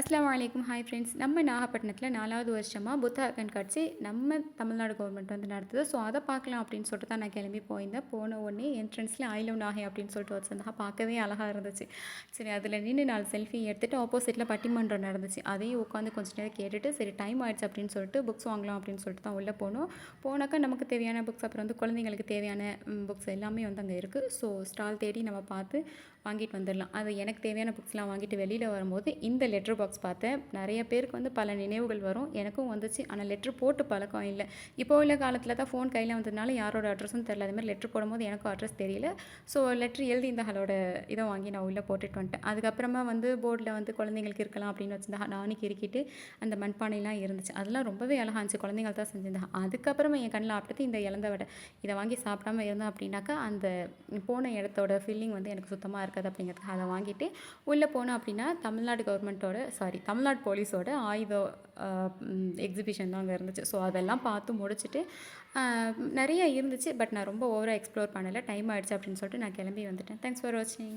அஸ்ஸலாமு அலைக்கும். Hi friends. நம்ம நாகப்பட்டினத்தில 4வது வருஷமா புத்தக கண்காட்சி நம்ம தமிழ்நாடு கவர்மெண்ட் வந்து நடத்துது. ஸோ அதை பார்க்கலாம் அப்படின்னு சொல்லிட்டு தான் நான் கிளம்பி போயிருந்தேன். போன உடனே என்ட்ரன்ஸில் ஐ லவ் நாகை அப்படின்னு சொல்லிட்டு வச்சுருந்தாங்க. பார்க்கவே அழகாக இருந்துச்சு. சரி அதில் நின்று 4 செல்ஃபி எடுத்துகிட்டு ஆப்போசிட்டில் பட்டிமன்றம் நடந்துச்சு. அதையும் உட்காந்து கொஞ்சம் நேரம் கேட்டுட்டு சரி டைம் ஆயிடுச்சு அப்படின்னு சொல்லிட்டு புக்ஸ் வாங்கலாம் அப்படின்னு சொல்லிட்டு தான் உள்ளே போனோம். போனாக்கா நமக்கு தேவையான புக்ஸ் அப்புறம் வந்து குழந்தைங்களுக்கு தேவையான புக்ஸ் எல்லாமே வந்து அங்கே இருக்குது. ஸோ ஸ்டால் தேடி நம்ம பார்த்து வாங்கிட்டு வந்துடலாம். அது எனக்கு தேவையான புக்ஸ்லாம் வாங்கிட்டு வெளியில் வரும்போது இந்த லெட்டர் பாக்ஸ் பார்த்தேன். நிறைய பேருக்கு வந்து பல நினைவுகள் வரும். எனக்கும் வந்துச்சு. ஆனால் லெட்ரு போட்டு பழக்கம் இல்லை. இப்போ உள்ள காலத்தில் தான் ஃபோன் கையில் வந்ததுனால யாரோட அட்ரஸும் தெரியல. அதுமாதிரி லெட்ரு போடும்போது எனக்கும் அட்ரஸ் தெரியல. ஸோ லெட்ரு எழுதி இந்த ஹலோட இதை வாங்கி நான் உள்ளே போட்டுட்டு வந்துட்டேன். அதுக்கப்புறமா வந்து போர்டில் வந்து குழந்தைங்களுக்கு இருக்கலாம் அப்படின்னு வச்சுருந்தா நானும் கிறுக்கிட்டு அந்த மண்பானைலாம் இருந்துச்சு. அதெல்லாம் ரொம்பவே அழகாக இருந்துச்சு. குழந்தைங்கள் தான் செஞ்சிருந்தாங்க. அதுக்கப்புறமா என் கண்ணில் ஆப்டது இந்த இலந்த வடை. இதை வாங்கி சாப்பிடாம இருந்தேன் அப்படின்னாக்கா அந்த போன இடத்தோட ஃபீலிங் வந்து எனக்கு சுத்தமாக இருக்காது அப்படிங்கிறதுக்கு அதை வாங்கிட்டு உள்ளே போனோம் அப்படின்னா தமிழ்நாடு கவர்மெண்ட்டோட தமிழ்நாடு போலீஸோட ஆயுத எக்ஸிபிஷன் தான் அங்கே இருந்துச்சு. ஸோ அதெல்லாம் பார்த்து முடிச்சுட்டு நிறைய இருந்துச்சு. பட் நான் ரொம்ப ஓவராக எக்ஸ்ப்ளோர் பண்ணலை. டைம் ஆகிடுச்சு அப்படின்னு சொல்லிட்டு நான் கிளம்பி வந்துட்டேன். தேங்க்ஸ் ஃபார் வாட்சிங்.